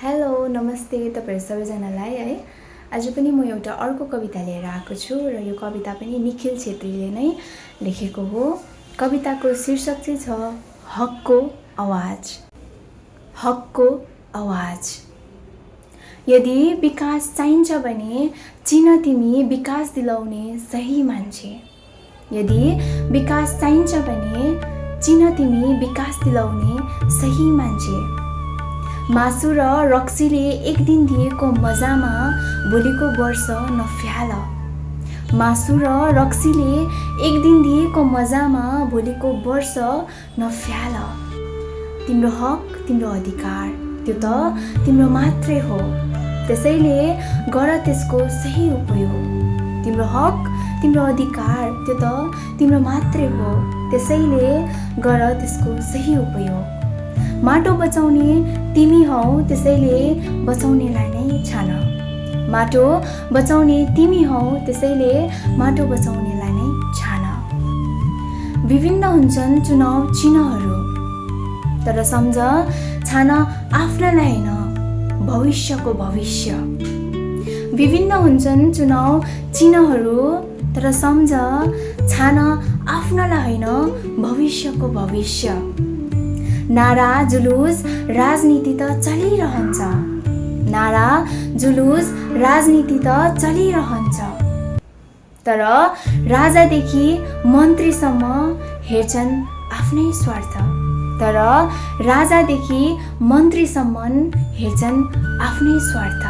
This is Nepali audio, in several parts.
हेलो नमस्ते तपाईहरु सबैजनालाई है। आज पनि म एउटा अर्को कविता लिएर आएको छु र यो कविता पनि निखिल छेत्रीले नै लेखेको हो। कविताको शीर्षक चाहिँ छ हकको आवाज। हकको आवाज। यदि विकास चाहिन्छ भने चिन तिमी विकास दिलाउने सही मान्छे। यदि विकास चाहिन्छ भने चिन तिमी विकास दिलाउने सही मान्छे। मासु र रक्सीले एक दिन दिएको मजामा भोलिको वर्ष नफ्याल। मासु र रक्सीले एक दिन दिएको मजामा भोलिको वर्ष नफ्याल। तिम्रो हक तिम्रो अधिकार त्यो त तिम्रो मात्रै हो, त्यसैले गर त्यसको सही उपयोग। तिम्रो हक तिम्रो अधिकार त्यो त तिम्रो मात्रै हो, त्यसैले गर त्यसको सही उपयोग। माटो बचाउने तिमी हौ, त्यसैले बचाउनेलाई नै छान। माटो बचाउने तिमी हौ, त्यसैले माटो बचाउनेलाई नै छान। विभिन्न हुन्छन् चुनाव चिन्हहरू, तर सम्झ छान आफ्नालाई हैन भविष्यको भविष्य। विभिन्न हुन्छन् चुनाव चिन्हहरू, तर सम्झ छान आफ्नालाई हैन भविष्यको भविष्य। नारा जुलुस राजनीति त चलिरहन्छ, नारा जुलुस राजनीति त चलिरहन्छ, तर राजादेखि मन्त्रीसम्म हेर्छन् आफ्नै स्वार्थ। तर राजादेखि मन्त्रीसम्म हेर्छन् आफ्नै स्वार्थ।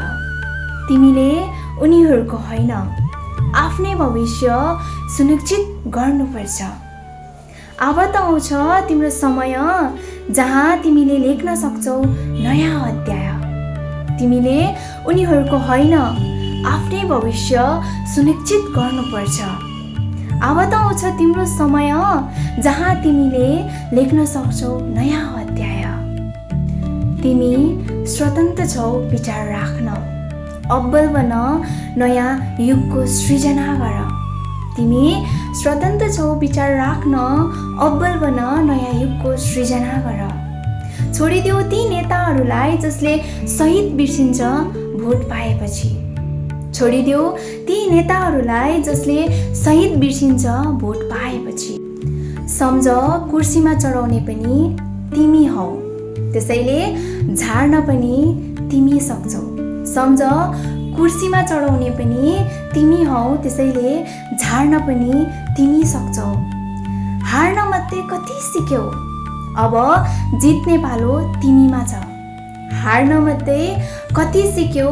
तिमीले उनीहरूको होइन आफ्नै भविष्य सुनिश्चित गर्नुपर्छ। अब त आउँछ तिम्रो समय जहाँ तिमीले लेख्न सक्छौ नयाँ अध्याय। तिमीले उनीहरूको होइन आफ्नै भविष्य सुनिश्चित गर्नुपर्छ। अब त आउँछ तिम्रो समय जहाँ तिमीले लेख्न सक्छौ नयाँ अध्याय। तिमी स्वतन्त्र छौ विचार राख्न, अब्बल बन नयाँ युगको सृजना गर। तिमी स्वतन्त्र छौ विचार राख्न, अब्बल बन नयाँ युगको सृजना गर। छोडिदेऊ ती नेताहरूलाई जसले शहीद बिर्सिन्छ भोट पाएपछि। छोडिदेऊ ती नेताहरूलाई जसले शहीद बिर्सिन्छ भोट पाएपछि। सम्झ कुर्सीमा चढाउने पनि तिमी हौ, त्यसैले झार्न पनि तिमी सक्छौ। सम्झ कुर्सीमा चढाउने पनि तिमी हौ, त्यसैले झार्न पनि तिमी सक्छौ। हार्न मात्रै कति सिक्यौ, अब जित्ने पालो तिमीमा छ। हार्न मात्रै कति सिक्यौ,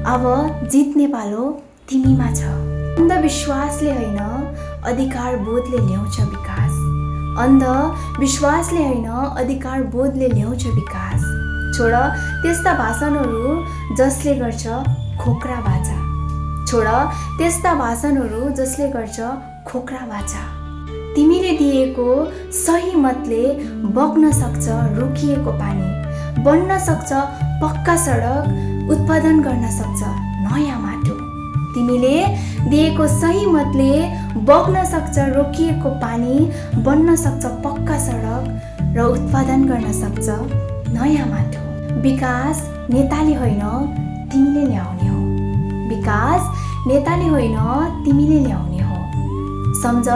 अब जित्ने पालो तिमीमा छ। अन्धविश्वासले होइन अधिकार बोधले ल्याउँछ विकास। अन्धविश्वासले होइन अधिकार बोधले ल्याउँछ विकास। छोड त्यस्ता भाषणहरू जसले गर्छ खोक्रा बाचा। छोड त्यस्ता भाषणहरू जसले गर्छ खोक्रा बाचा। तिमीले दिएको सही मतले बग्न सक्छ रोकिएको पानी, बन्न सक्छ पक्का सडक, उत्पादन गर्न सक्छ नयाँ माटो। तिमीले दिएको सही मतले बग्न सक्छ रोकिएको पानी, बन्न सक्छ पक्का सडक र उत्पादन गर्न सक्छ नयाँ माटो। विकास नेताले होइन तिमीले ल्याउने हो। विकास नेताले होइन तिमीले ल्याउने हो। सम्झ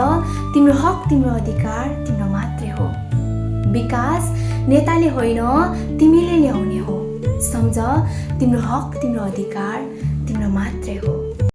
तिम्रो हक तिम्रो अधिकार तिम्रो मात्रै हो। विकास नेताले होइन तिमीले ल्याउने हो। सम्झ तिम्रो हक तिम्रो अधिकार तिम्रो मात्रै हो।